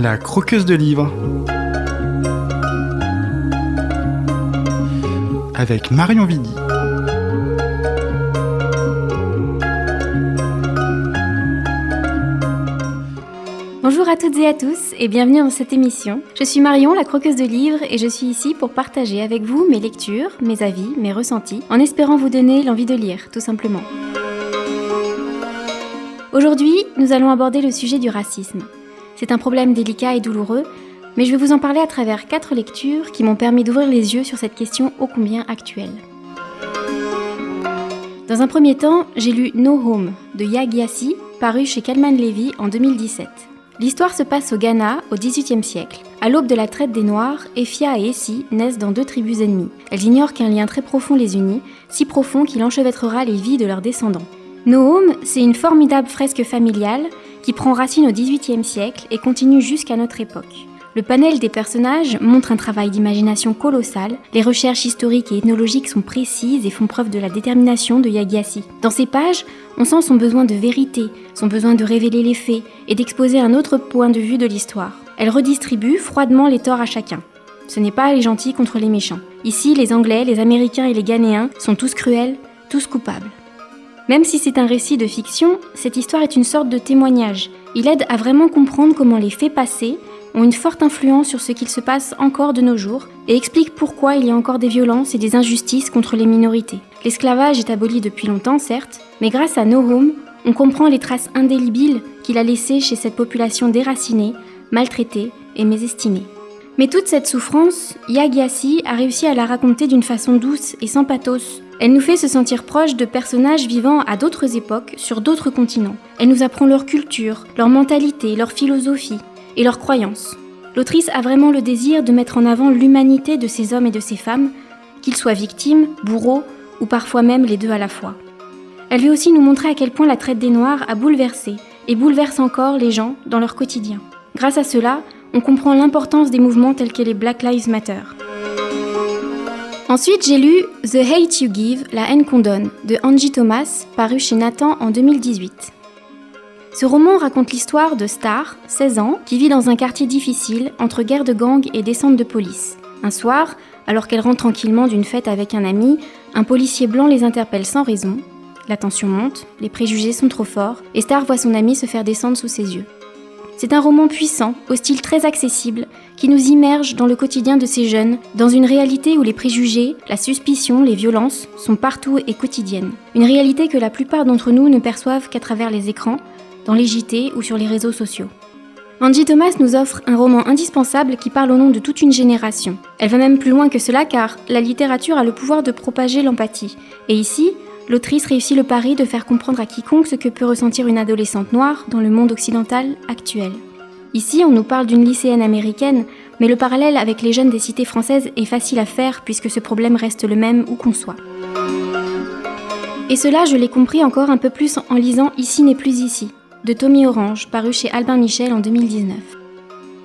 La croqueuse de livres. Avec Marion Vidi. Bonjour à toutes et à tous et bienvenue dans cette émission. Je suis Marion, la croqueuse de livres, et je suis ici pour partager avec vous mes lectures, mes avis, mes ressentis, en espérant vous donner l'envie de lire, tout simplement. Aujourd'hui, nous allons aborder le sujet du racisme. C'est un problème délicat et douloureux, mais je vais vous en parler à travers 4 lectures qui m'ont permis d'ouvrir les yeux sur cette question ô combien actuelle. Dans un premier temps, j'ai lu No Home de Yaa Gyasi, paru chez Calman Levy en 2017. L'histoire se passe au Ghana au XVIIIe siècle. À l'aube de la traite des Noirs, Efia et Essie naissent dans 2 tribus ennemies. Elles ignorent qu'un lien très profond les unit, si profond qu'il enchevêtrera les vies de leurs descendants. No Home, c'est une formidable fresque familiale qui prend racine au XVIIIe siècle et continue jusqu'à notre époque. Le panel des personnages montre un travail d'imagination colossal, les recherches historiques et ethnologiques sont précises et font preuve de la détermination de Yaa Gyasi. Dans ces pages, on sent son besoin de vérité, son besoin de révéler les faits et d'exposer un autre point de vue de l'histoire. Elle redistribue froidement les torts à chacun. Ce n'est pas les gentils contre les méchants. Ici, les Anglais, les Américains et les Ghanéens sont tous cruels, tous coupables. Même si c'est un récit de fiction, cette histoire est une sorte de témoignage. Il aide à vraiment comprendre comment les faits passés ont une forte influence sur ce qu'il se passe encore de nos jours et explique pourquoi il y a encore des violences et des injustices contre les minorités. L'esclavage est aboli depuis longtemps, certes, mais grâce à No Home, on comprend les traces indélébiles qu'il a laissées chez cette population déracinée, maltraitée et mésestimée. Mais toute cette souffrance, Yaa Gyasi a réussi à la raconter d'une façon douce et sans pathos. Elle nous fait se sentir proches de personnages vivant à d'autres époques, sur d'autres continents. Elle nous apprend leur culture, leur mentalité, leur philosophie et leurs croyances. L'autrice a vraiment le désir de mettre en avant l'humanité de ces hommes et de ces femmes, qu'ils soient victimes, bourreaux ou parfois même les deux à la fois. Elle veut aussi nous montrer à quel point la traite des Noirs a bouleversé et bouleverse encore les gens dans leur quotidien. Grâce à cela, on comprend l'importance des mouvements tels que les Black Lives Matter. Ensuite, j'ai lu The Hate You Give, La haine qu'on donne, de Angie Thomas, paru chez Nathan en 2018. Ce roman raconte l'histoire de Star, 16 ans, qui vit dans un quartier difficile, entre guerre de gangs et descente de police. Un soir, alors qu'elle rentre tranquillement d'une fête avec un ami, un policier blanc les interpelle sans raison. La tension monte, les préjugés sont trop forts, et Star voit son ami se faire descendre sous ses yeux. C'est un roman puissant, au style très accessible, qui nous immerge dans le quotidien de ces jeunes, dans une réalité où les préjugés, la suspicion, les violences sont partout et quotidiennes. Une réalité que la plupart d'entre nous ne perçoivent qu'à travers les écrans, dans les JT ou sur les réseaux sociaux. Angie Thomas nous offre un roman indispensable qui parle au nom de toute une génération. Elle va même plus loin que cela car la littérature a le pouvoir de propager l'empathie. Et ici, l'autrice réussit le pari de faire comprendre à quiconque ce que peut ressentir une adolescente noire dans le monde occidental actuel. Ici, on nous parle d'une lycéenne américaine, mais le parallèle avec les jeunes des cités françaises est facile à faire puisque ce problème reste le même où qu'on soit. Et cela, je l'ai compris encore un peu plus en lisant Ici n'est plus ici, de Tommy Orange, paru chez Albin Michel en 2019.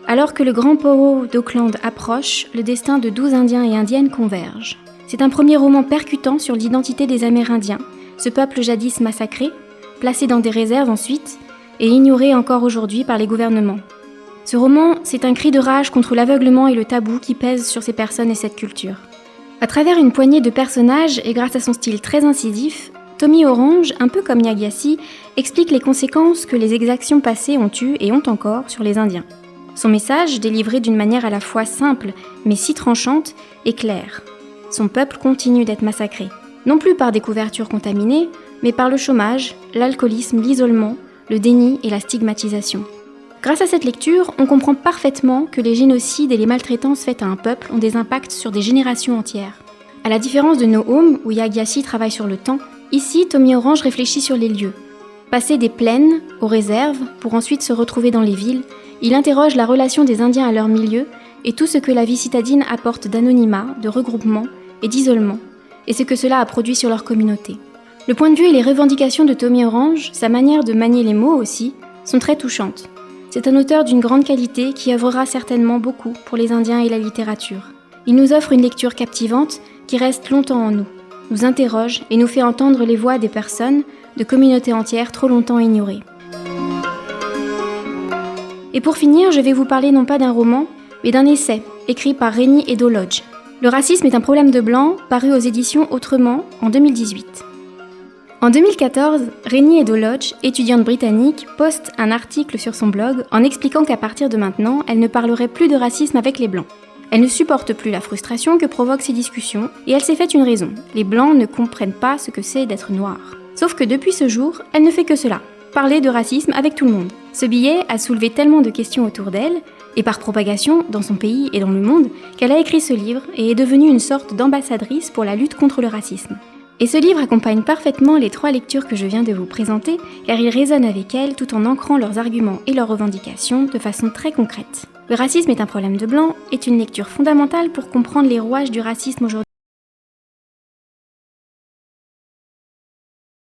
Alors que le grand powwow d'Auckland approche, le destin de 12 Indiens et Indiennes converge. C'est un premier roman percutant sur l'identité des Amérindiens, ce peuple jadis massacré, placé dans des réserves ensuite, et ignoré encore aujourd'hui par les gouvernements. Ce roman, c'est un cri de rage contre l'aveuglement et le tabou qui pèsent sur ces personnes et cette culture. À travers une poignée de personnages et grâce à son style très incisif, Tommy Orange, un peu comme Yaa Gyasi, explique les conséquences que les exactions passées ont eues et ont encore sur les Indiens. Son message, délivré d'une manière à la fois simple mais si tranchante, est clair. Son peuple continue d'être massacré, non plus par des couvertures contaminées, mais par le chômage, l'alcoolisme, l'isolement, le déni et la stigmatisation. Grâce à cette lecture, on comprend parfaitement que les génocides et les maltraitances faites à un peuple ont des impacts sur des générations entières. À la différence de No Home, où Yaa Gyasi travaille sur le temps, ici, Tommy Orange réfléchit sur les lieux. Passer des plaines aux réserves pour ensuite se retrouver dans les villes, il interroge la relation des Indiens à leur milieu et tout ce que la vie citadine apporte d'anonymat, de regroupement et d'isolement, et ce que cela a produit sur leur communauté. Le point de vue et les revendications de Tommy Orange, sa manière de manier les mots aussi, sont très touchantes. C'est un auteur d'une grande qualité qui œuvrera certainement beaucoup pour les Indiens et la littérature. Il nous offre une lecture captivante qui reste longtemps en nous, nous interroge et nous fait entendre les voix des personnes, de communautés entières trop longtemps ignorées. Et pour finir, je vais vous parler non pas d'un roman, mais d'un essai écrit par Rennie Edo Lodge. Le racisme est un problème de blanc, paru aux éditions Autrement en 2018. En 2014, Rennie Edo Lodge, étudiante britannique, poste un article sur son blog en expliquant qu'à partir de maintenant, elle ne parlerait plus de racisme avec les blancs. Elle ne supporte plus la frustration que provoquent ces discussions et elle s'est faite une raison. Les blancs ne comprennent pas ce que c'est d'être noir. Sauf que depuis ce jour, elle ne fait que cela, parler de racisme avec tout le monde. Ce billet a soulevé tellement de questions autour d'elle, et par propagation, dans son pays et dans le monde, qu'elle a écrit ce livre et est devenue une sorte d'ambassadrice pour la lutte contre le racisme. Et ce livre accompagne parfaitement les 3 lectures que je viens de vous présenter, car il résonne avec elle tout en ancrant leurs arguments et leurs revendications de façon très concrète. Le racisme est un problème de blanc est une lecture fondamentale pour comprendre les rouages du racisme aujourd'hui.